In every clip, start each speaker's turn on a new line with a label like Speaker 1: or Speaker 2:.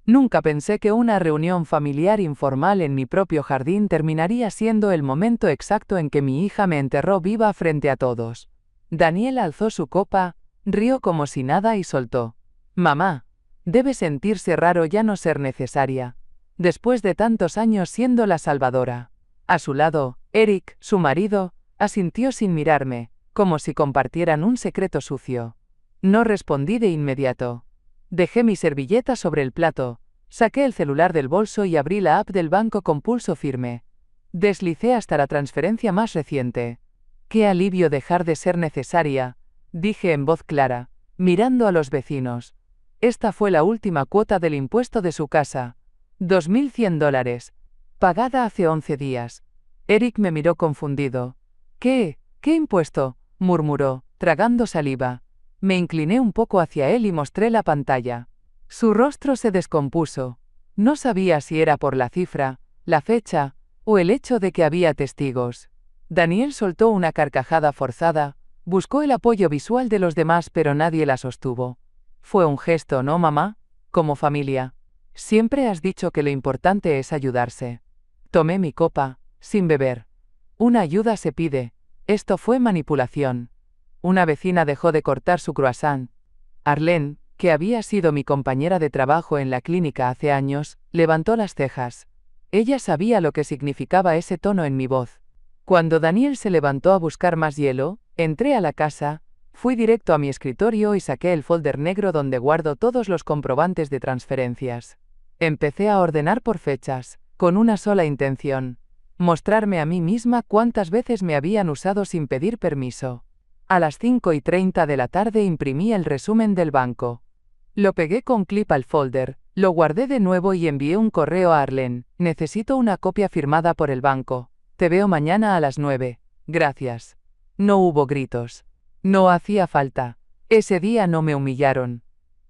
Speaker 1: Nunca pensé que una reunión familiar informal en mi propio jardín terminaría siendo el momento exacto en que mi hija me enterró viva frente a todos. Daniel alzó su copa, rió como si nada y soltó: «Mamá, debe sentirse raro ya no ser necesaria, después de tantos años siendo la salvadora». A su lado, Eric, su marido, asintió sin mirarme, como si compartieran un secreto sucio. No respondí de inmediato. Dejé mi servilleta sobre el plato, saqué el celular del bolso y abrí la app del banco con pulso firme. Deslicé hasta la transferencia más reciente. «Qué alivio dejar de ser necesaria», dije en voz clara, mirando a los vecinos. Esta fue la última cuota del impuesto de su casa. $2100. Pagada hace 11 días. Eric me miró confundido. ¿Qué impuesto?», murmuró, tragando saliva. Me incliné un poco hacia él y mostré la pantalla. Su rostro se descompuso. No sabía si era por la cifra, la fecha, o el hecho de que había testigos. Daniel soltó una carcajada forzada, buscó el apoyo visual de los demás pero nadie la sostuvo. Fue un gesto, ¿no, mamá? Como familia. Siempre has dicho que lo importante es ayudarse. Tomé mi copa, sin beber. Una ayuda se pide. Esto fue manipulación. Una vecina dejó de cortar su croissant. Arlene, que había sido mi compañera de trabajo en la clínica hace años, levantó las cejas. Ella sabía lo que significaba ese tono en mi voz. Cuando Daniel se levantó a buscar más hielo, entré a la casa, fui directo a mi escritorio y saqué el folder negro donde guardo todos los comprobantes de transferencias. Empecé a ordenar por fechas, con una sola intención: mostrarme a mí misma cuántas veces me habían usado sin pedir permiso. A las 5:30 de la tarde imprimí el resumen del banco. Lo pegué con clip al folder, lo guardé de nuevo y envié un correo a Arlene: «Necesito una copia firmada por el banco. Te veo mañana a las 9. Gracias». No hubo gritos. No hacía falta. Ese día no me humillaron.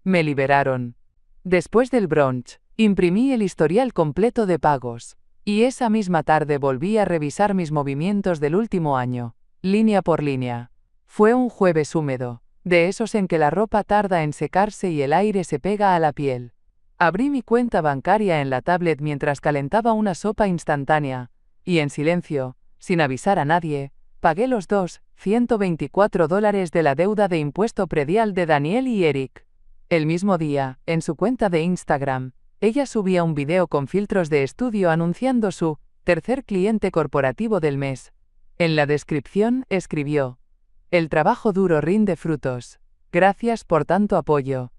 Speaker 1: Me liberaron. Después del brunch, imprimí el historial completo de pagos. Y esa misma tarde volví a revisar mis movimientos del último año, línea por línea. Fue un jueves húmedo, de esos en que la ropa tarda en secarse y el aire se pega a la piel. Abrí mi cuenta bancaria en la tablet mientras calentaba una sopa instantánea, y en silencio, sin avisar a nadie, pagué los $124 de la deuda de impuesto predial de Daniel y Eric. El mismo día, en su cuenta de Instagram, ella subía un video con filtros de estudio anunciando su tercer cliente corporativo del mes. En la descripción, escribió: «El trabajo duro rinde frutos. Gracias por tanto apoyo».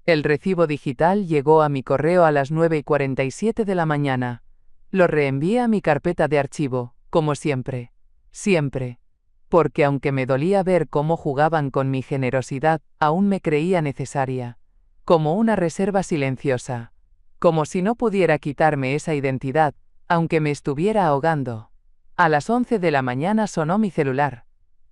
Speaker 1: El recibo digital llegó a mi correo a las 9:47 de la mañana. Lo reenvié a mi carpeta de archivo, como siempre. Siempre. Porque aunque me dolía ver cómo jugaban con mi generosidad, aún me creía necesaria. Como una reserva silenciosa. Como si no pudiera quitarme esa identidad, aunque me estuviera ahogando. A las 11 de la mañana sonó mi celular.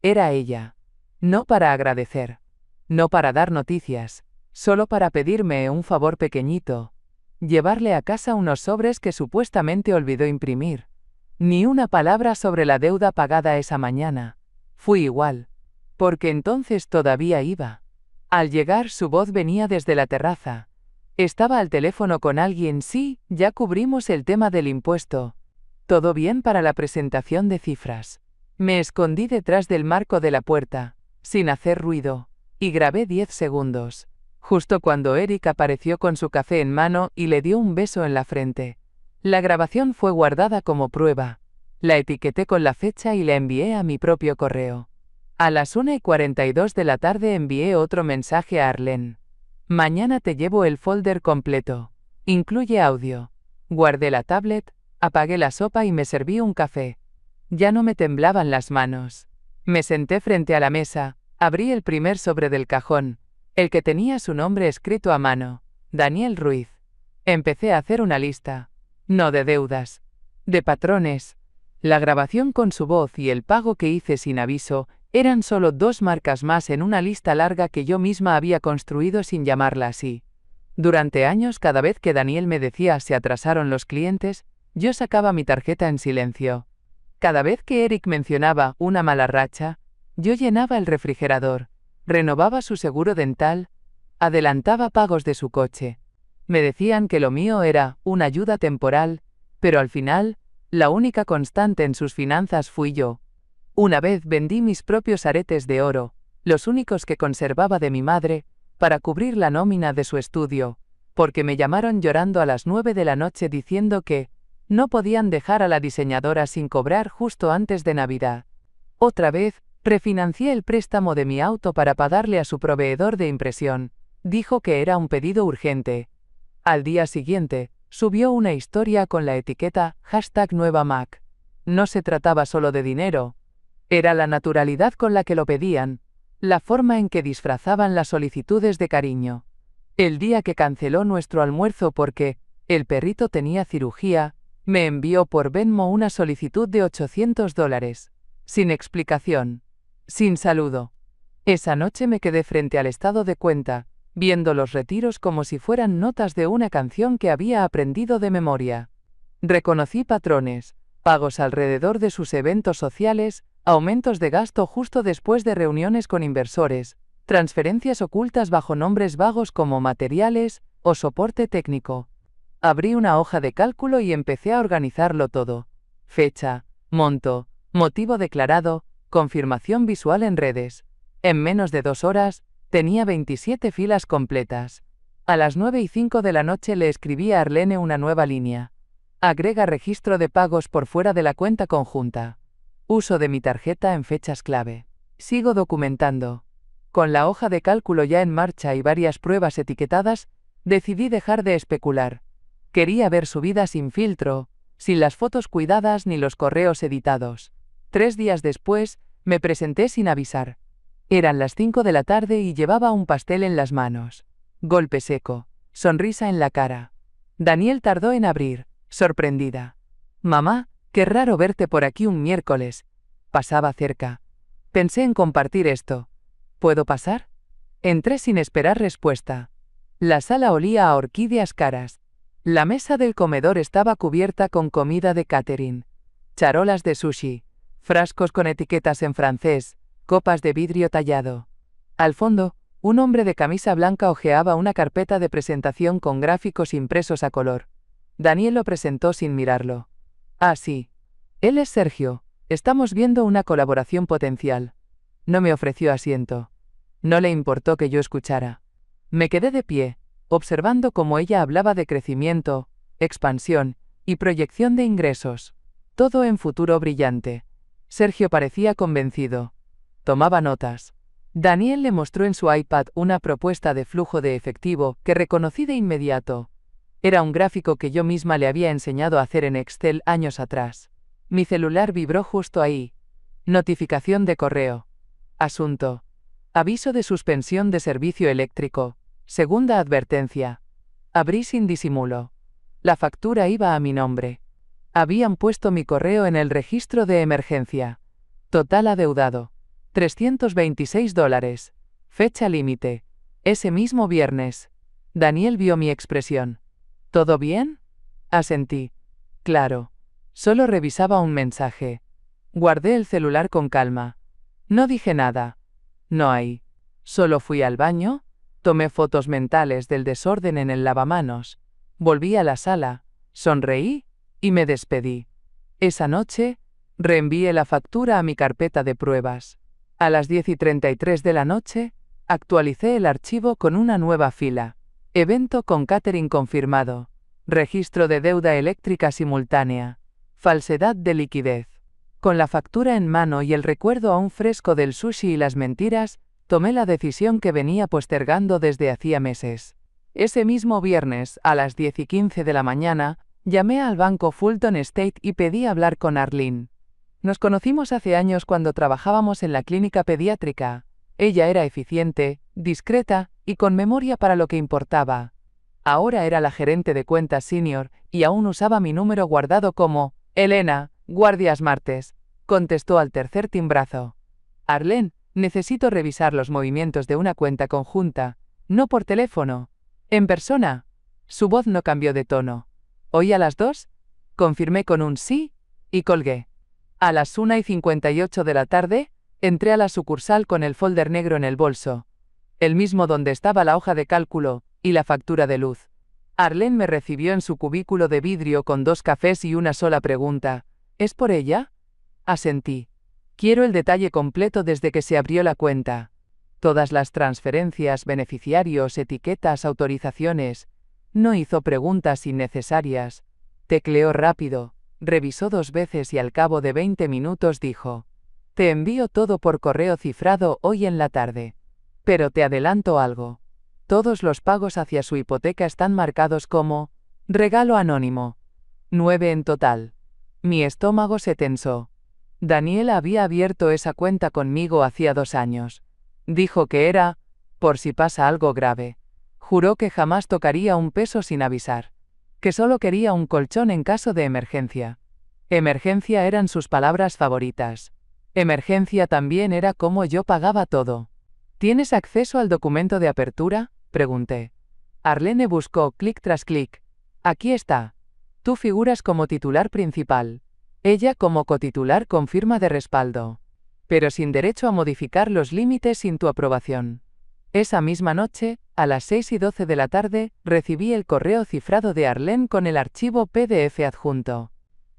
Speaker 1: Era ella. No para agradecer. No para dar noticias. Solo para pedirme un favor pequeñito. Llevarle a casa unos sobres que supuestamente olvidó imprimir. Ni una palabra sobre la deuda pagada esa mañana. Fui igual. Porque entonces todavía iba. Al llegar su voz venía desde la terraza. Estaba al teléfono con alguien. «Sí, ya cubrimos el tema del impuesto. ¿Todo bien para la presentación de cifras?». Me escondí detrás del marco de la puerta, sin hacer ruido, y grabé 10 segundos. Justo cuando Eric apareció con su café en mano y le dio un beso en la frente. La grabación fue guardada como prueba. La etiqueté con la fecha y la envié a mi propio correo. A las 1:42 de la tarde envié otro mensaje a Arlene. «Mañana te llevo el folder completo. Incluye audio». Guardé la tablet, apagué la sopa y me serví un café. Ya no me temblaban las manos. Me senté frente a la mesa, abrí el primer sobre del cajón, el que tenía su nombre escrito a mano: Daniel Ruiz. Empecé a hacer una lista. No de deudas. De patrones. La grabación con su voz y el pago que hice sin aviso eran solo 2 marcas más en una lista larga que yo misma había construido sin llamarla así. Durante años, cada vez que Daniel me decía se atrasaron los clientes, yo sacaba mi tarjeta en silencio. Cada vez que Eric mencionaba una mala racha, yo llenaba el refrigerador, renovaba su seguro dental, adelantaba pagos de su coche. Me decían que lo mío era una ayuda temporal, pero al final, la única constante en sus finanzas fui yo. Una vez vendí mis propios aretes de oro, los únicos que conservaba de mi madre, para cubrir la nómina de su estudio, porque me llamaron llorando a las 9 de la noche diciendo que no podían dejar a la diseñadora sin cobrar justo antes de Navidad. Otra vez, refinancié el préstamo de mi auto para pagarle a su proveedor de impresión. Dijo que era un pedido urgente. Al día siguiente, subió una historia con la etiqueta #NuevaMac. No se trataba solo de dinero. Era la naturalidad con la que lo pedían, la forma en que disfrazaban las solicitudes de cariño. El día que canceló nuestro almuerzo porque el perrito tenía cirugía, me envió por Venmo una solicitud de $800. Sin explicación. Sin saludo. Esa noche me quedé frente al estado de cuenta, viendo los retiros como si fueran notas de una canción que había aprendido de memoria. Reconocí patrones, pagos alrededor de sus eventos sociales, aumentos de gasto justo después de reuniones con inversores, transferencias ocultas bajo nombres vagos como materiales o soporte técnico. Abrí una hoja de cálculo y empecé a organizarlo todo. Fecha, monto, motivo declarado, confirmación visual en redes. En menos de 2 horas, tenía 27 filas completas. A las 9:05 de la noche le escribí a Arlene una nueva línea. Agrega registro de pagos por fuera de la cuenta conjunta. Uso de mi tarjeta en fechas clave. Sigo documentando. Con la hoja de cálculo ya en marcha y varias pruebas etiquetadas, decidí dejar de especular. Quería ver su vida sin filtro, sin las fotos cuidadas ni los correos editados. 3 días después, me presenté sin avisar. Eran las 5 de la tarde y llevaba un pastel en las manos. Golpe seco, sonrisa en la cara. Daniel tardó en abrir, sorprendida. Mamá, qué raro verte por aquí un miércoles. Pasaba cerca. Pensé en compartir esto. ¿Puedo pasar? Entré sin esperar respuesta. La sala olía a orquídeas caras. La mesa del comedor estaba cubierta con comida de catering. Charolas de sushi, frascos con etiquetas en francés, copas de vidrio tallado. Al fondo, un hombre de camisa blanca hojeaba una carpeta de presentación con gráficos impresos a color. Daniel lo presentó sin mirarlo. Ah, sí. Él es Sergio. Estamos viendo una colaboración potencial. No me ofreció asiento. No le importó que yo escuchara. Me quedé de pie, observando cómo ella hablaba de crecimiento, expansión y proyección de ingresos. Todo en futuro brillante. Sergio parecía convencido. Tomaba notas. Daniel le mostró en su iPad una propuesta de flujo de efectivo que reconocí de inmediato. Era un gráfico que yo misma le había enseñado a hacer en Excel años atrás. Mi celular vibró justo ahí. Notificación de correo. Asunto. Aviso de suspensión de servicio eléctrico. Segunda advertencia. Abrí sin disimulo. La factura iba a mi nombre. Habían puesto mi correo en el registro de emergencia. Total adeudado. $326. Fecha límite. Ese mismo viernes. Daniel vio mi expresión. ¿Todo bien? Asentí. Claro. Solo revisaba un mensaje. Guardé el celular con calma. No dije nada. No hay. Solo fui al baño, tomé fotos mentales del desorden en el lavamanos, volví a la sala, sonreí y me despedí. Esa noche, reenvié la factura a mi carpeta de pruebas. A las 10:33 de la noche, actualicé el archivo con una nueva fila. Evento con catering confirmado. Registro de deuda eléctrica simultánea. Falsedad de liquidez. Con la factura en mano y el recuerdo aún fresco del sushi y las mentiras, tomé la decisión que venía postergando desde hacía meses. Ese mismo viernes, a las 10:15 de la mañana, llamé al banco Fulton State y pedí hablar con Arlene. Nos conocimos hace años cuando trabajábamos en la clínica pediátrica. Ella era eficiente, discreta y con memoria para lo que importaba. Ahora era la gerente de cuentas senior y aún usaba mi número guardado como Elena, guardias martes, contestó al tercer timbrazo. Arlene, necesito revisar los movimientos de una cuenta conjunta, no por teléfono, en persona. Su voz no cambió de tono. ¿Hoy a las 2? Confirmé con un sí y colgué. A las 1:58 de la tarde, entré a la sucursal con el folder negro en el bolso, el mismo donde estaba la hoja de cálculo y la factura de luz. Arlene me recibió en su cubículo de vidrio con 2 cafés y una sola pregunta. ¿Es por ella? Asentí. Quiero el detalle completo desde que se abrió la cuenta. Todas las transferencias, beneficiarios, etiquetas, autorizaciones. No hizo preguntas innecesarias. Tecleó rápido, revisó 2 veces y al cabo de 20 minutos dijo: Te envío todo por correo cifrado hoy en la tarde. Pero te adelanto algo. Todos los pagos hacia su hipoteca están marcados como regalo anónimo. 9 en total. Mi estómago se tensó. Daniel había abierto esa cuenta conmigo hacía 2 años. Dijo que era, por si pasa algo grave. Juró que jamás tocaría un peso sin avisar. Que solo quería un colchón en caso de emergencia. Emergencia eran sus palabras favoritas. Emergencia también era cómo yo pagaba todo. ¿Tienes acceso al documento de apertura?, pregunté. Arlene buscó clic tras clic. Aquí está. Tú figuras como titular principal. Ella como cotitular con firma de respaldo. Pero sin derecho a modificar los límites sin tu aprobación. Esa misma noche, a las 6:12 de la tarde, recibí el correo cifrado de Arlene con el archivo PDF adjunto.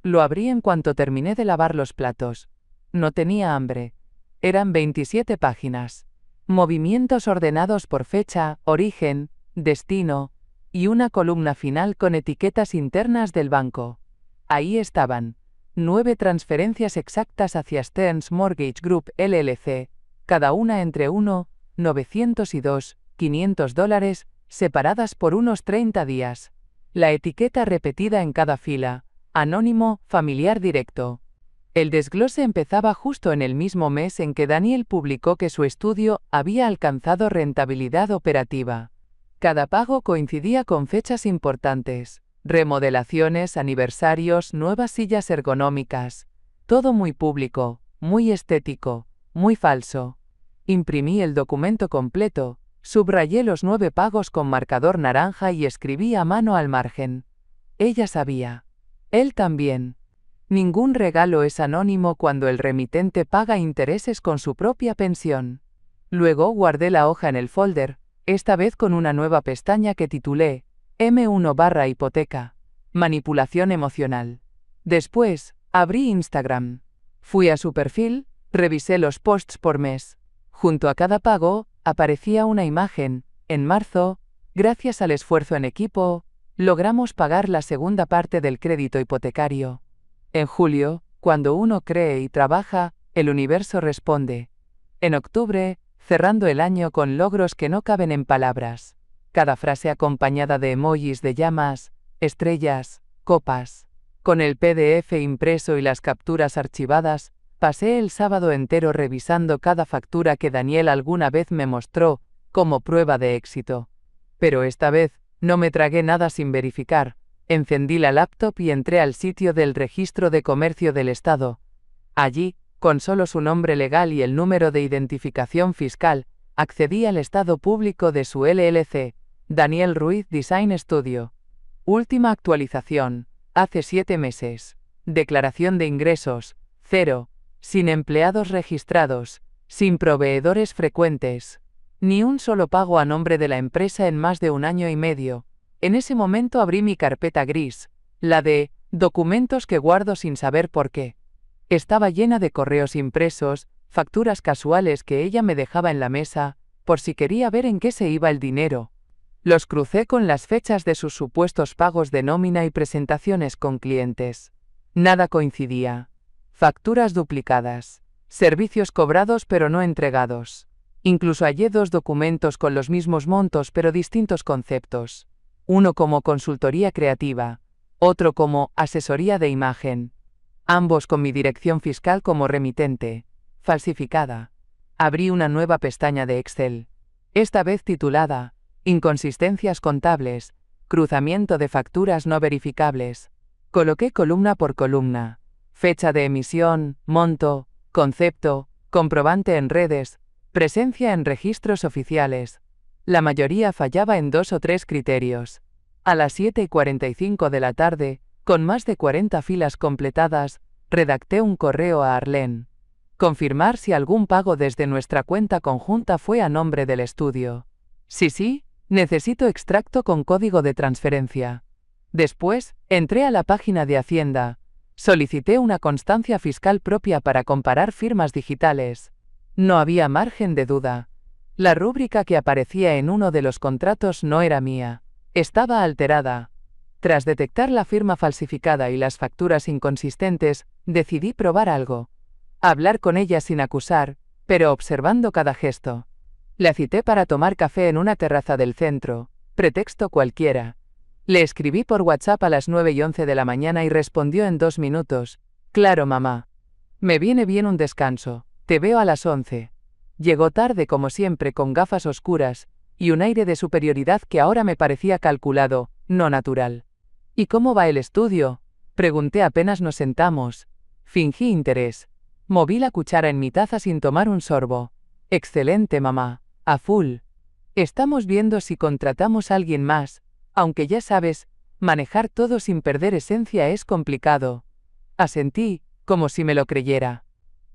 Speaker 1: Lo abrí en cuanto terminé de lavar los platos. No tenía hambre. Eran 27 páginas. Movimientos ordenados por fecha, origen, destino, y una columna final con etiquetas internas del banco. Ahí estaban 9 transferencias exactas hacia Stearns Mortgage Group LLC, cada una entre $1,900 y $2,500, separadas por unos 30 días. La etiqueta repetida en cada fila: anónimo, familiar directo. El desglose empezaba justo en el mismo mes en que Daniel publicó que su estudio había alcanzado rentabilidad operativa. Cada pago coincidía con fechas importantes: remodelaciones, aniversarios, nuevas sillas ergonómicas. Todo muy público, muy estético, muy falso. Imprimí el documento completo, subrayé los 9 pagos con marcador naranja y escribí a mano al margen. Ella sabía. Él también. Ningún regalo es anónimo cuando el remitente paga intereses con su propia pensión. Luego guardé la hoja en el folder, esta vez con una nueva pestaña que titulé M1/hipoteca. Manipulación emocional. Después, abrí Instagram. Fui a su perfil, revisé los posts por mes. Junto a cada pago, aparecía una imagen. En marzo, gracias al esfuerzo en equipo, logramos pagar la segunda parte del crédito hipotecario. En julio, cuando uno cree y trabaja, el universo responde. En octubre, cerrando el año con logros que no caben en palabras. Cada frase acompañada de emojis de llamas, estrellas, copas. Con el PDF impreso y las capturas archivadas, pasé el sábado entero revisando cada factura que Daniel alguna vez me mostró, como prueba de éxito. Pero esta vez, no me tragué nada sin verificar. Encendí la laptop y entré al sitio del Registro de Comercio del Estado. Allí, con solo su nombre legal y el número de identificación fiscal, accedí al estado público de su LLC, Daniel Ruiz Design Studio. Última actualización, hace 7 meses. Declaración de ingresos, 0. Sin empleados registrados, sin proveedores frecuentes. Ni un solo pago a nombre de la empresa en más de 1 año y medio. En ese momento abrí mi carpeta gris, la de documentos que guardo sin saber por qué. Estaba llena de correos impresos, facturas casuales que ella me dejaba en la mesa, por si quería ver en qué se iba el dinero. Los crucé con las fechas de sus supuestos pagos de nómina y presentaciones con clientes. Nada coincidía. Facturas duplicadas. Servicios cobrados pero no entregados. Incluso hallé 2 documentos con los mismos montos pero distintos conceptos. Uno como consultoría creativa, otro como asesoría de imagen. Ambos con mi dirección fiscal como remitente, falsificada. Abrí una nueva pestaña de Excel. Esta vez titulada Inconsistencias contables, cruzamiento de facturas no verificables. Coloqué columna por columna. Fecha de emisión, monto, concepto, comprobante en redes, presencia en registros oficiales. La mayoría fallaba en 2 o 3 criterios. A las 7:45 de la tarde, con más de 40 filas completadas, redacté un correo a Arlene. Confirmar si algún pago desde nuestra cuenta conjunta fue a nombre del estudio. Sí, Necesito extracto con código de transferencia. Después, entré a la página de Hacienda. Solicité una constancia fiscal propia para comparar firmas digitales. No había margen de duda. La rúbrica que aparecía en uno de los contratos no era mía. Estaba alterada. Tras detectar la firma falsificada y las facturas inconsistentes, decidí probar algo. Hablar con ella sin acusar, pero observando cada gesto. La cité para tomar café en una terraza del centro, pretexto cualquiera. Le escribí por WhatsApp a las 9:11 de la mañana y respondió en 2 minutos. Claro, mamá. Me viene bien un descanso. Te veo a las 11. Llegó tarde como siempre con gafas oscuras, y un aire de superioridad que ahora me parecía calculado, no natural. ¿Y cómo va el estudio? Pregunté apenas nos sentamos. Fingí interés. Moví la cuchara en mi taza sin tomar un sorbo. Excelente, mamá. A full. Estamos viendo si contratamos a alguien más, aunque ya sabes, manejar todo sin perder esencia es complicado. Asentí, como si me lo creyera.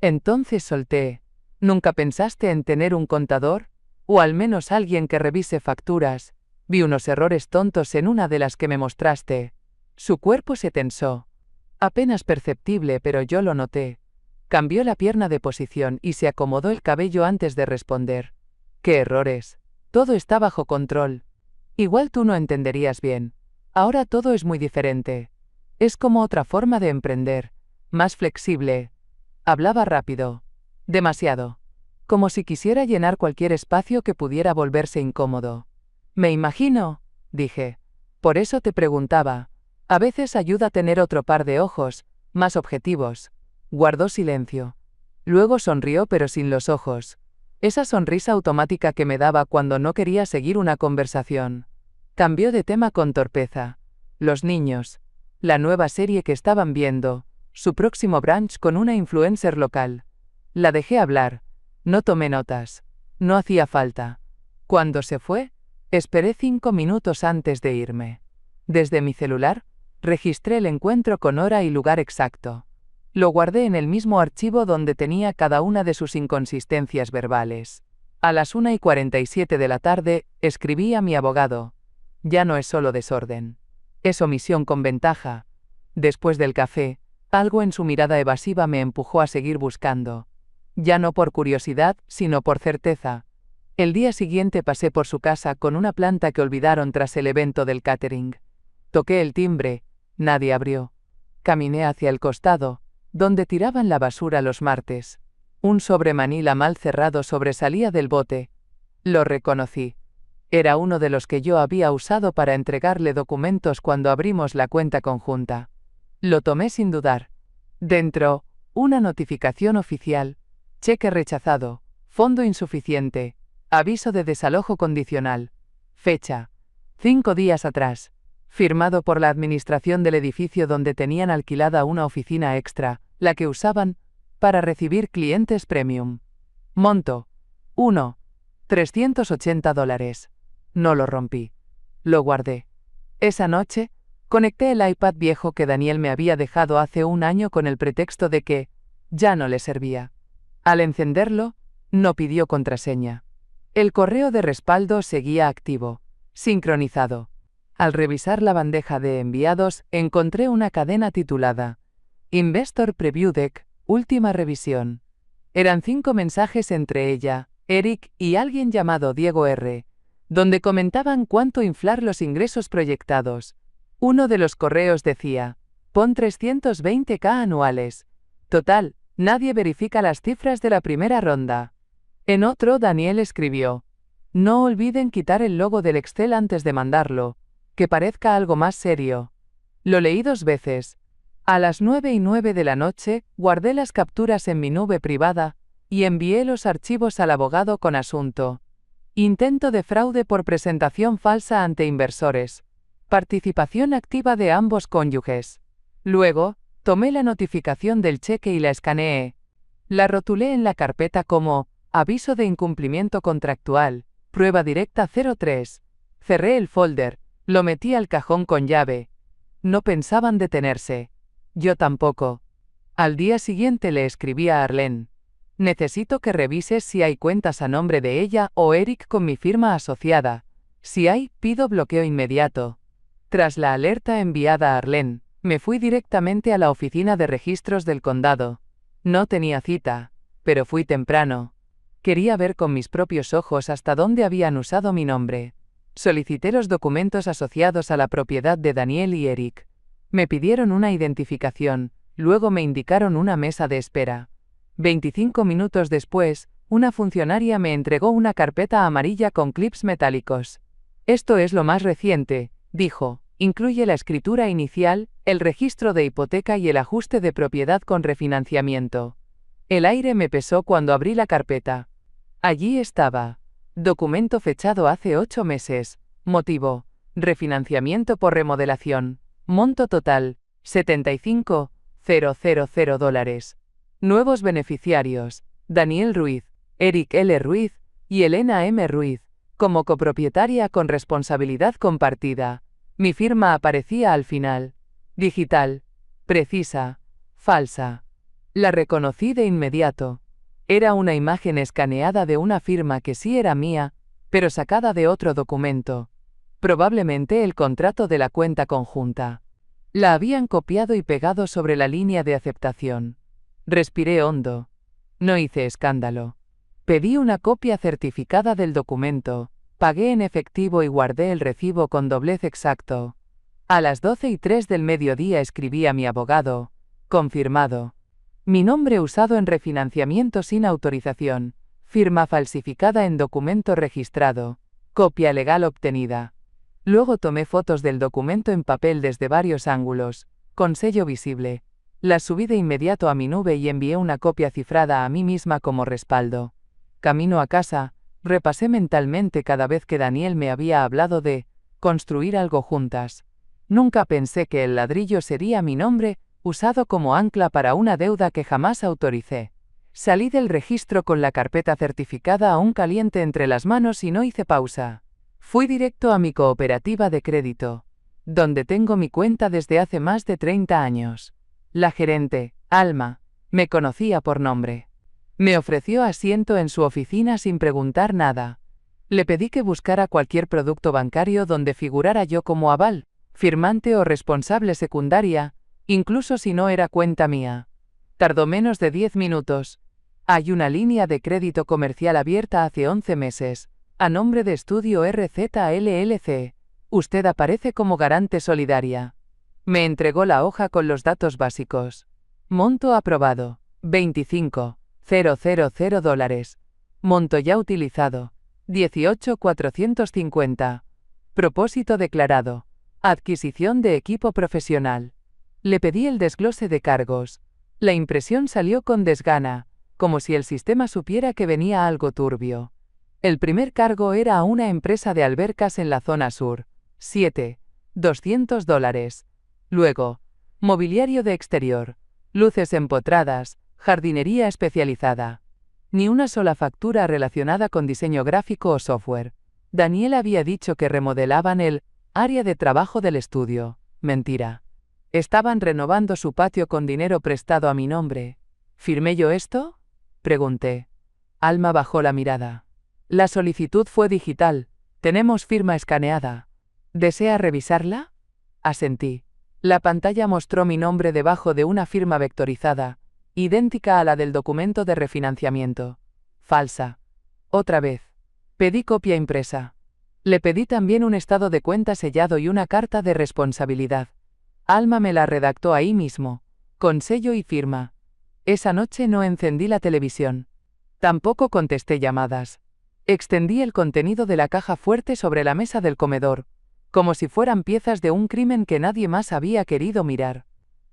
Speaker 1: Entonces solté. ¿Nunca pensaste en tener un contador? O al menos alguien que revise facturas. Vi unos errores tontos en una de las que me mostraste. Su cuerpo se tensó. Apenas perceptible, pero yo lo noté. Cambió la pierna de posición y se acomodó el cabello antes de responder. ¿Qué errores? Todo está bajo control. Igual tú no entenderías bien. Ahora todo es muy diferente. Es como otra forma de emprender. Más flexible. Hablaba rápido. Demasiado. Como si quisiera llenar cualquier espacio que pudiera volverse incómodo. Me imagino, dije. Por eso te preguntaba. A veces ayuda tener otro par de ojos, más objetivos. Guardó silencio. Luego sonrió pero sin los ojos. Esa sonrisa automática que me daba cuando no quería seguir una conversación. Cambió de tema con torpeza. Los niños. La nueva serie que estaban viendo. Su próximo brunch con una influencer local. La dejé hablar. No tomé notas. No hacía falta. Cuando se fue, esperé 5 minutos antes de irme. Desde mi celular, registré el encuentro con hora y lugar exacto. Lo guardé en el mismo archivo donde tenía cada una de sus inconsistencias verbales. A las 1:47 de la tarde, escribí a mi abogado. Ya no es solo desorden. Es omisión con ventaja. Después del café, algo en su mirada evasiva me empujó a seguir buscando. Ya no por curiosidad, sino por certeza. El día siguiente pasé por su casa con una planta que olvidaron tras el evento del catering. Toqué el timbre, nadie abrió. Caminé hacia el costado, donde tiraban la basura los martes. Un sobre manila mal cerrado sobresalía del bote. Lo reconocí. Era uno de los que yo había usado para entregarle documentos cuando abrimos la cuenta conjunta. Lo tomé sin dudar. Dentro, una notificación oficial. Cheque rechazado. Fondo insuficiente. Aviso de desalojo condicional. Fecha. 5 días atrás. Firmado por la administración del edificio donde tenían alquilada una oficina extra, la que usaban para recibir clientes premium. Monto. 1. $380. No lo rompí. Lo guardé. Esa noche, conecté el iPad viejo que Daniel me había dejado hace un año con el pretexto de que ya no le servía. Al encenderlo, no pidió contraseña. El correo de respaldo seguía activo, sincronizado. Al revisar la bandeja de enviados, encontré una cadena titulada Investor Preview Deck, última revisión. Eran 5 mensajes entre ella, Eric y alguien llamado Diego R., donde comentaban cuánto inflar los ingresos proyectados. Uno de los correos decía, pon 320.000 anuales. Total, nadie verifica las cifras de la primera ronda. En otro, Daniel escribió, no olviden quitar el logo del Excel antes de mandarlo, que parezca algo más serio. Lo leí 2 veces. A las 9:09 de la noche, guardé las capturas en mi nube privada, y envié los archivos al abogado con asunto. Intento de fraude por presentación falsa ante inversores. Participación activa de ambos cónyuges. Luego, tomé la notificación del cheque y la escaneé. La rotulé en la carpeta como aviso de incumplimiento contractual, prueba directa 03. Cerré el folder, lo metí al cajón con llave. No pensaban detenerse. Yo tampoco. Al día siguiente le escribí a Arlene. Necesito que revises si hay cuentas a nombre de ella o Eric con mi firma asociada. Si hay, pido bloqueo inmediato. Tras la alerta enviada a Arlene, me fui directamente a la oficina de registros del condado. No tenía cita, pero fui temprano. Quería ver con mis propios ojos hasta dónde habían usado mi nombre. Solicité los documentos asociados a la propiedad de Daniel y Eric. Me pidieron una identificación, luego me indicaron una mesa de espera. 25 minutos después, una funcionaria me entregó una carpeta amarilla con clips metálicos. Esto es lo más reciente, dijo. Incluye la escritura inicial, el registro de hipoteca y el ajuste de propiedad con refinanciamiento. El aire me pesó cuando abrí la carpeta. Allí estaba. Documento fechado hace 8 meses. Motivo: refinanciamiento por remodelación. Monto total: $75,000. Nuevos beneficiarios: Daniel Ruiz, Eric L. Ruiz y Elena M. Ruiz, como copropietaria con responsabilidad compartida. Mi firma aparecía al final. Digital. Precisa. Falsa. La reconocí de inmediato. Era una imagen escaneada de una firma que sí era mía, pero sacada de otro documento. Probablemente el contrato de la cuenta conjunta. La habían copiado y pegado sobre la línea de aceptación. Respiré hondo. No hice escándalo. Pedí una copia certificada del documento, pagué en efectivo y guardé el recibo con doblez exacto. A las 12:03 del mediodía escribí a mi abogado: confirmado. Mi nombre usado en refinanciamiento sin autorización, firma falsificada en documento registrado, copia legal obtenida. Luego tomé fotos del documento en papel desde varios ángulos, con sello visible. Las subí de inmediato a mi nube y envié una copia cifrada a mí misma como respaldo. Camino a casa, repasé mentalmente cada vez que Daniel me había hablado de construir algo juntas. Nunca pensé que el ladrillo sería mi nombre, usado como ancla para una deuda que jamás autoricé. Salí del registro con la carpeta certificada aún caliente entre las manos y no hice pausa. Fui directo a mi cooperativa de crédito, donde tengo mi cuenta desde hace más de 30 años. La gerente, Alma, me conocía por nombre. Me ofreció asiento en su oficina sin preguntar nada. Le pedí que buscara cualquier producto bancario donde figurara yo como aval, firmante o responsable secundaria, incluso si no era cuenta mía. Tardó menos de 10 minutos. Hay una línea de crédito comercial abierta hace 11 meses, a nombre de Estudio RZL LLC. Usted aparece como garante solidaria. Me entregó la hoja con los datos básicos. Monto aprobado: $25,000. Monto ya utilizado: $18,450. Propósito declarado: adquisición de equipo profesional. Le pedí el desglose de cargos. La impresión salió con desgana, como si el sistema supiera que venía algo turbio. El primer cargo era a una empresa de albercas en la zona sur. $200. Luego, mobiliario de exterior, luces empotradas, jardinería especializada. Ni una sola factura relacionada con diseño gráfico o software. Daniel había dicho que remodelaban el área de trabajo del estudio. Mentira. Estaban renovando su patio con dinero prestado a mi nombre. ¿Firmé yo esto?, pregunté. Alma bajó la mirada. La solicitud fue digital. Tenemos firma escaneada. ¿Desea revisarla? Asentí. La pantalla mostró mi nombre debajo de una firma vectorizada, idéntica a la del documento de refinanciamiento. Falsa. Otra vez. Pedí copia impresa. Le pedí también un estado de cuenta sellado y una carta de responsabilidad. Alma me la redactó ahí mismo, con sello y firma. Esa noche no encendí la televisión. Tampoco contesté llamadas. Extendí el contenido de la caja fuerte sobre la mesa del comedor, como si fueran piezas de un crimen que nadie más había querido mirar.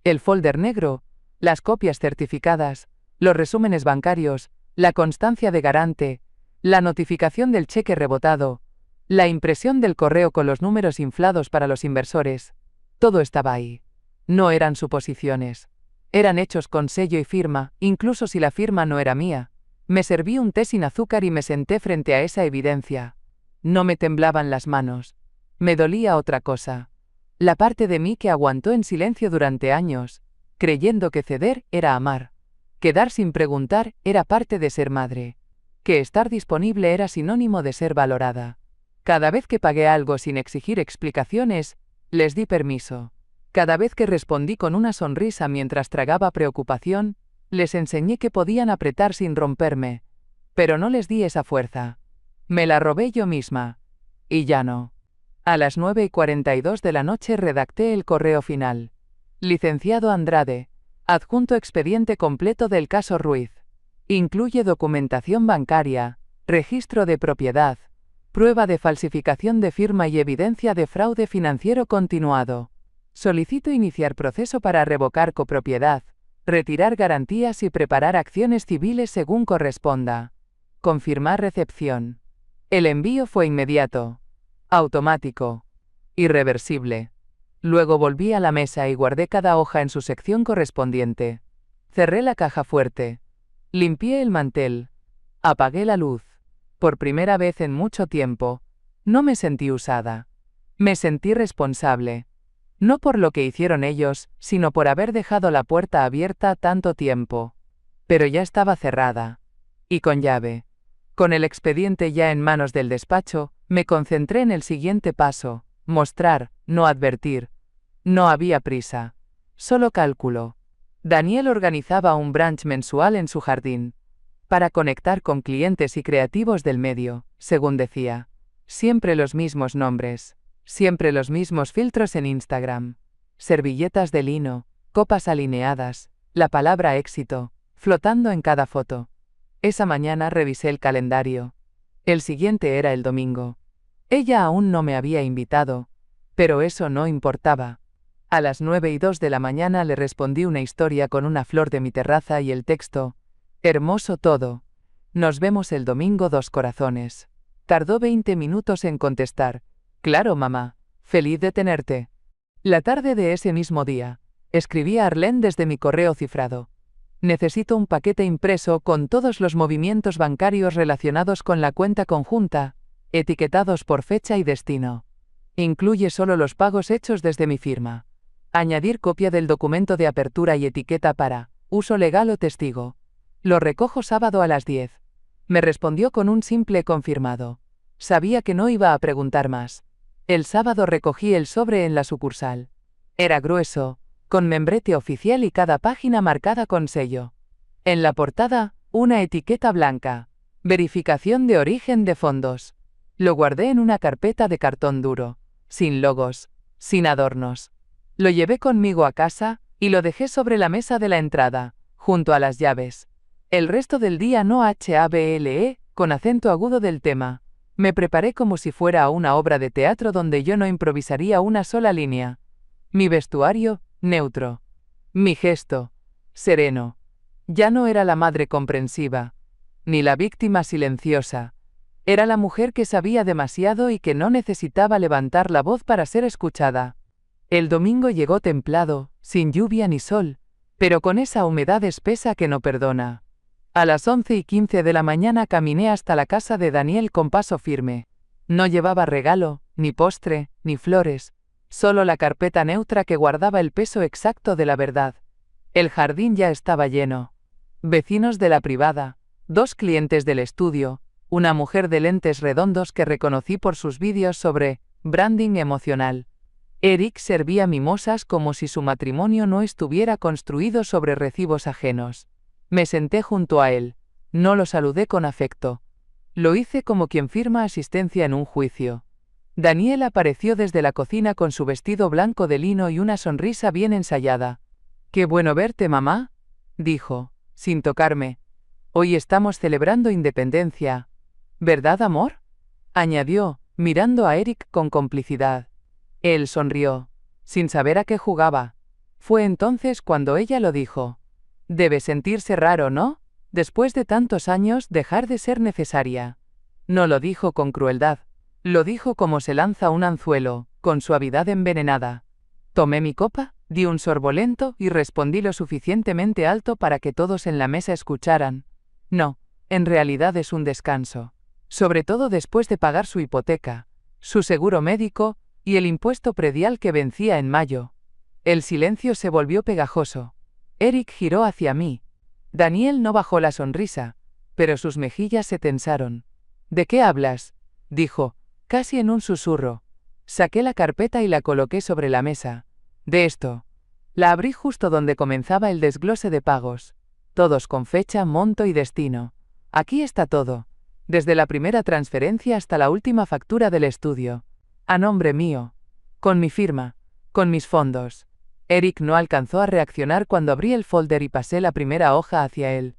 Speaker 1: El folder negro, las copias certificadas, los resúmenes bancarios, la constancia de garante, la notificación del cheque rebotado, la impresión del correo con los números inflados para los inversores. Todo estaba ahí. No eran suposiciones. Eran hechos con sello y firma, incluso si la firma no era mía. Me serví un té sin azúcar y me senté frente a esa evidencia. No me temblaban las manos. Me dolía otra cosa. La parte de mí que aguantó en silencio durante años, creyendo que ceder era amar. Quedar sin preguntar era parte de ser madre. Que estar disponible era sinónimo de ser valorada. Cada vez que pagué algo sin exigir explicaciones, les di permiso. Cada vez que respondí con una sonrisa mientras tragaba preocupación, les enseñé que podían apretar sin romperme. Pero no les di esa fuerza. Me la robé yo misma. Y ya no. A las 9:42 de la noche redacté el correo final. Licenciado Andrade. Adjunto expediente completo del caso Ruiz. Incluye documentación bancaria, registro de propiedad, prueba de falsificación de firma y evidencia de fraude financiero continuado. Solicito iniciar proceso para revocar copropiedad, retirar garantías y preparar acciones civiles según corresponda. Confirmar recepción. El envío fue inmediato, automático, irreversible. Luego volví a la mesa y guardé cada hoja en su sección correspondiente. Cerré la caja fuerte. Limpié el mantel. Apagué la luz. Por primera vez en mucho tiempo, no me sentí usada. Me sentí responsable. No por lo que hicieron ellos, sino por haber dejado la puerta abierta tanto tiempo. Pero ya estaba cerrada. Y con llave. Con el expediente ya en manos del despacho, me concentré en el siguiente paso: mostrar, no advertir. No había prisa. Solo cálculo. Daniel organizaba un brunch mensual en su jardín. Para conectar con clientes y creativos del medio, según decía. Siempre los mismos nombres. Siempre los mismos filtros en Instagram. Servilletas de lino, copas alineadas, la palabra éxito, flotando en cada foto. Esa mañana revisé el calendario. El siguiente era el domingo. Ella aún no me había invitado, pero eso no importaba. A las 9:02 de la mañana le respondí una historia con una flor de mi terraza y el texto: hermoso todo. Nos vemos el domingo, 2 corazones. Tardó 20 minutos en contestar. Claro, mamá. Feliz de tenerte. La tarde de ese mismo día, escribí a Arlene desde mi correo cifrado. Necesito un paquete impreso con todos los movimientos bancarios relacionados con la cuenta conjunta, etiquetados por fecha y destino. Incluye solo los pagos hechos desde mi firma. Añadir copia del documento de apertura y etiqueta para uso legal o testigo. Lo recojo sábado a las 10. Me respondió con un simple confirmado. Sabía que no iba a preguntar más. El sábado recogí el sobre en la sucursal. Era grueso, con membrete oficial y cada página marcada con sello. En la portada, una etiqueta blanca. Verificación de origen de fondos. Lo guardé en una carpeta de cartón duro, sin logos, sin adornos. Lo llevé conmigo a casa, y lo dejé sobre la mesa de la entrada, junto a las llaves. El resto del día no hable, con acento agudo del tema. Me preparé como si fuera a una obra de teatro donde yo no improvisaría una sola línea. Mi vestuario, neutro. Mi gesto, sereno. Ya no era la madre comprensiva, ni la víctima silenciosa. Era la mujer que sabía demasiado y que no necesitaba levantar la voz para ser escuchada. El domingo llegó templado, sin lluvia ni sol, pero con esa humedad espesa que no perdona. A las 11:15 de la mañana caminé hasta la casa de Daniel con paso firme. No llevaba regalo, ni postre, ni flores, solo la carpeta neutra que guardaba el peso exacto de la verdad. El jardín ya estaba lleno. Vecinos de la privada, 2 clientes del estudio, una mujer de lentes redondos que reconocí por sus vídeos sobre branding emocional. Eric servía mimosas como si su matrimonio no estuviera construido sobre recibos ajenos. Me senté junto a él. No lo saludé con afecto. Lo hice como quien firma asistencia en un juicio. Daniel apareció desde la cocina con su vestido blanco de lino y una sonrisa bien ensayada. «Qué bueno verte, mamá», dijo, sin tocarme. «Hoy estamos celebrando independencia. ¿Verdad, amor?», añadió, mirando a Eric con complicidad. Él sonrió, sin saber a qué jugaba. Fue entonces cuando ella lo dijo. Debe sentirse raro, ¿no? Después de tantos años, dejar de ser necesaria. No lo dijo con crueldad. Lo dijo como se lanza un anzuelo, con suavidad envenenada. Tomé mi copa, di un sorbo lento y respondí lo suficientemente alto para que todos en la mesa escucharan. No, en realidad es un descanso. Sobre todo después de pagar su hipoteca, su seguro médico y el impuesto predial que vencía en mayo. El silencio se volvió pegajoso. Eric giró hacia mí. Daniel no bajó la sonrisa, pero sus mejillas se tensaron. «¿De qué hablas?», dijo, Casi en un susurro. Saqué la carpeta y la coloqué sobre la mesa. De esto. La abrí justo donde comenzaba el desglose de pagos. Todos con fecha, monto y destino. Aquí está todo. Desde la primera transferencia hasta la última factura del estudio. A nombre mío. Con mi firma. Con mis fondos. Eric no alcanzó a reaccionar cuando abrí el folder y pasé la primera hoja hacia él.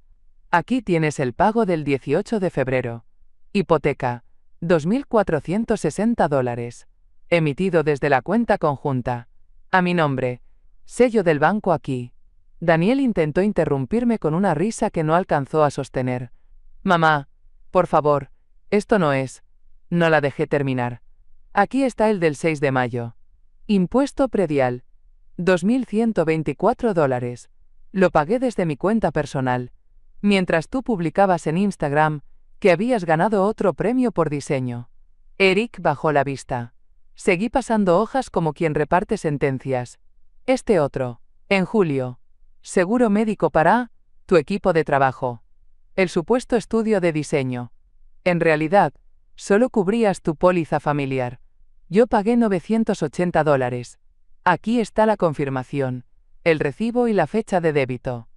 Speaker 1: Aquí tienes el pago del 18 de febrero. Hipoteca. $2.460. Emitido desde la cuenta conjunta. A mi nombre. Sello del banco aquí. Daniel intentó interrumpirme con una risa que no alcanzó a sostener. Mamá, por favor, esto no es. No la dejé terminar. Aquí está el del 6 de mayo. Impuesto predial. $2.124. Lo pagué desde mi cuenta personal. Mientras tú publicabas en Instagram que habías ganado otro premio por diseño. Eric bajó la vista. Seguí pasando hojas como quien reparte sentencias. Este otro. En julio. Seguro médico para tu equipo de trabajo. El supuesto estudio de diseño. En realidad, solo cubrías tu póliza familiar. Yo pagué $980. Aquí está la confirmación, el recibo y la fecha de débito.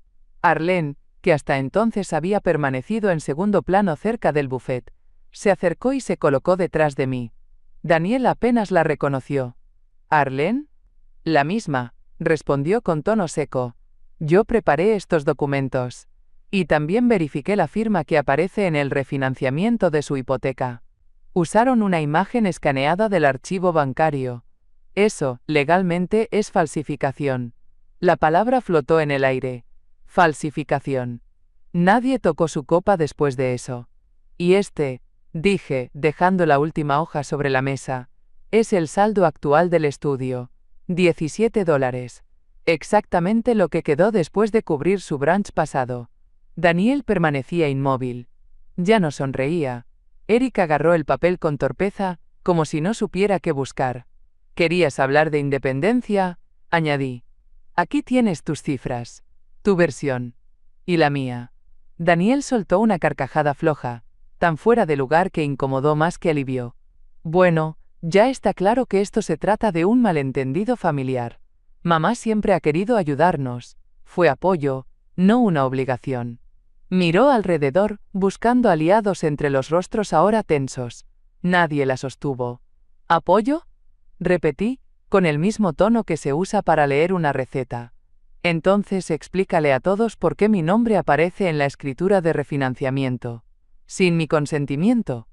Speaker 1: Arlene, que hasta entonces había permanecido en segundo plano cerca del buffet, se acercó y se colocó detrás de mí. Daniel apenas la reconoció. ¿Arlene? La misma, respondió con tono seco. Yo preparé estos documentos. Y también verifiqué la firma que aparece en el refinanciamiento de su hipoteca. Usaron una imagen escaneada del archivo bancario. Eso, legalmente, es falsificación. La palabra flotó en el aire. Falsificación. Nadie tocó su copa después de eso. Y dije, dejando la última hoja sobre la mesa, es el saldo actual del estudio. $17. Exactamente lo que quedó después de cubrir su brunch pasado. Daniel permanecía inmóvil. Ya no sonreía. Eric agarró el papel con torpeza, como si no supiera qué buscar. ¿Querías hablar de independencia? Añadí. Aquí tienes tus cifras. Tu versión. Y la mía. Daniel soltó una carcajada floja, tan fuera de lugar que incomodó más que alivió. Bueno, ya está claro que esto se trata de un malentendido familiar. Mamá siempre ha querido ayudarnos. Fue apoyo, no una obligación. Miró alrededor, buscando aliados entre los rostros ahora tensos. Nadie la sostuvo. ¿Apoyo? Repetí, con el mismo tono que se usa para leer una receta. Entonces explícale a todos por qué mi nombre aparece en la escritura de refinanciamiento. Sin mi consentimiento.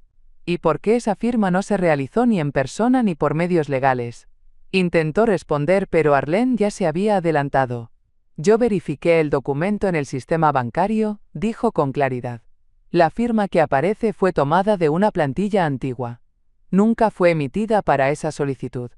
Speaker 1: Y por qué esa firma no se realizó ni en persona ni por medios legales. Intentó responder, pero Arlene ya se había adelantado. Yo verifiqué el documento en el sistema bancario, dijo con claridad. La firma que aparece fue tomada de una plantilla antigua. Nunca fue emitida para esa solicitud.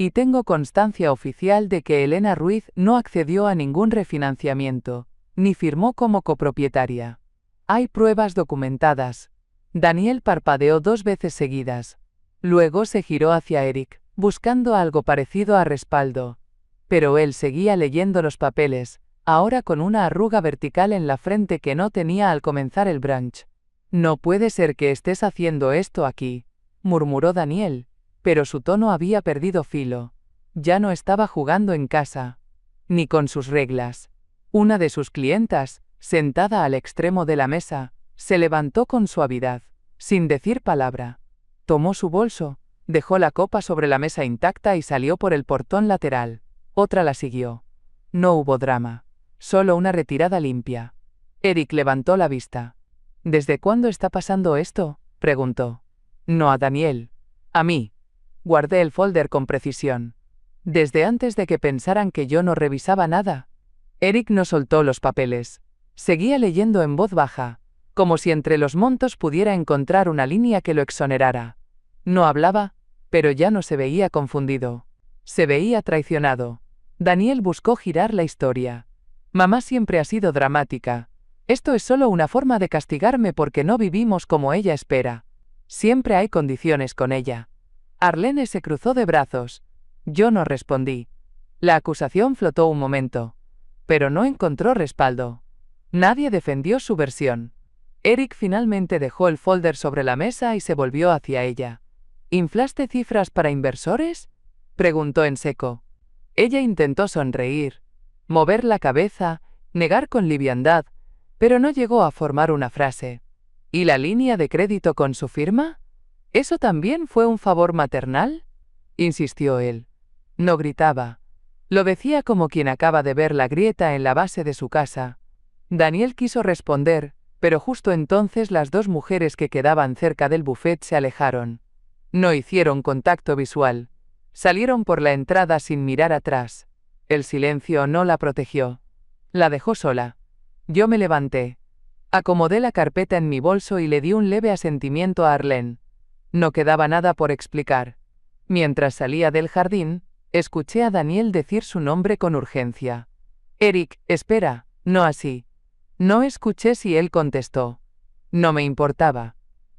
Speaker 1: Y tengo constancia oficial de que Elena Ruiz no accedió a ningún refinanciamiento, ni firmó como copropietaria. Hay pruebas documentadas. Daniel parpadeó 2 veces seguidas. Luego se giró hacia Eric, buscando algo parecido a respaldo. Pero él seguía leyendo los papeles, ahora con una arruga vertical en la frente que no tenía al comenzar el brunch. No puede ser que estés haciendo esto aquí, murmuró Daniel, pero su tono había perdido filo. Ya no estaba jugando en casa, ni con sus reglas. Una de sus clientas, sentada al extremo de la mesa, se levantó con suavidad, sin decir palabra. Tomó su bolso, dejó la copa sobre la mesa intacta y salió por el portón lateral. Otra la siguió. No hubo drama. Solo una retirada limpia. Eric levantó la vista. ¿Desde cuándo está pasando esto?, preguntó. No a Daniel. A mí. Guardé el folder con precisión. Desde antes de que pensaran que yo no revisaba nada. Eric no soltó los papeles. Seguía leyendo en voz baja, como si entre los montos pudiera encontrar una línea que lo exonerara. No hablaba, pero ya no se veía confundido. Se veía traicionado. Daniel buscó girar la historia. Mamá siempre ha sido dramática. Esto es solo una forma de castigarme porque no vivimos como ella espera. Siempre hay condiciones con ella. Arlene se cruzó de brazos. Yo no respondí. La acusación flotó un momento. Pero no encontró respaldo. Nadie defendió su versión. Eric finalmente dejó el folder sobre la mesa y se volvió hacia ella. ¿Inflaste cifras para inversores? Preguntó en seco. Ella intentó sonreír, mover la cabeza, negar con liviandad, pero no llegó a formar una frase. ¿Y la línea de crédito con su firma? ¿Eso también fue un favor maternal? Insistió él. No gritaba. Lo decía como quien acaba de ver la grieta en la base de su casa. Daniel quiso responder, pero justo entonces las dos mujeres que quedaban cerca del buffet se alejaron. No hicieron contacto visual. Salieron por la entrada sin mirar atrás. El silencio no la protegió. La dejó sola. Yo me levanté. Acomodé la carpeta en mi bolso y le di un leve asentimiento a Arlene. No quedaba nada por explicar. Mientras salía del jardín, escuché a Daniel decir su nombre con urgencia. Eric, espera, no así. No escuché si él contestó. No me importaba.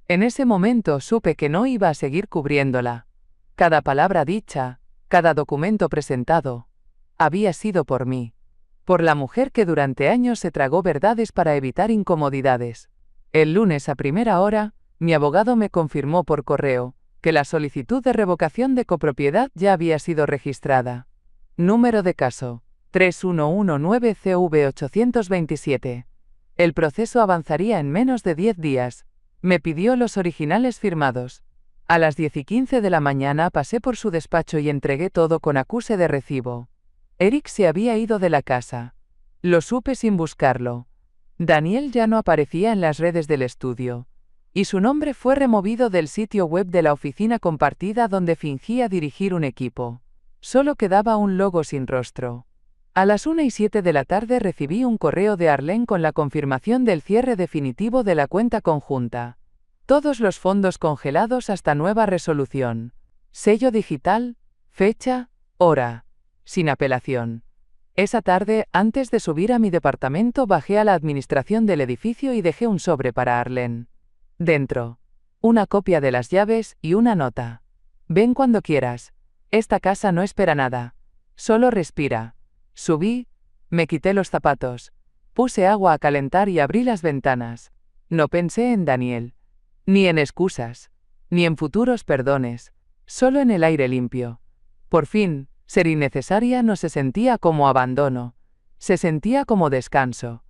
Speaker 1: En ese momento supe que no iba a seguir cubriéndola. Cada palabra dicha, cada documento presentado, había sido por mí. Por la mujer que durante años se tragó verdades para evitar incomodidades. El lunes a primera hora, mi abogado me confirmó por correo que la solicitud de revocación de copropiedad ya había sido registrada. Número de caso: 3119CV827. El proceso avanzaría en menos de 10 días. Me pidió los originales firmados. A las 10:15 de la mañana pasé por su despacho y entregué todo con acuse de recibo. Eric se había ido de la casa. Lo supe sin buscarlo. Daniel ya no aparecía en las redes del estudio. Y su nombre fue removido del sitio web de la oficina compartida donde fingía dirigir un equipo. Solo quedaba un logo sin rostro. A las 1:07 de la tarde recibí un correo de Arlene con la confirmación del cierre definitivo de la cuenta conjunta. Todos los fondos congelados hasta nueva resolución. Sello digital, fecha, hora. Sin apelación. Esa tarde, antes de subir a mi departamento, bajé a la administración del edificio y dejé un sobre para Arlene. Dentro. Una copia de las llaves y una nota. Ven cuando quieras. Esta casa no espera nada. Solo respira. Subí, me quité los zapatos. Puse agua a calentar y abrí las ventanas. No pensé en Daniel. Ni en excusas. Ni en futuros perdones. Solo en el aire limpio. Por fin, ser innecesaria no se sentía como abandono. Se sentía como descanso.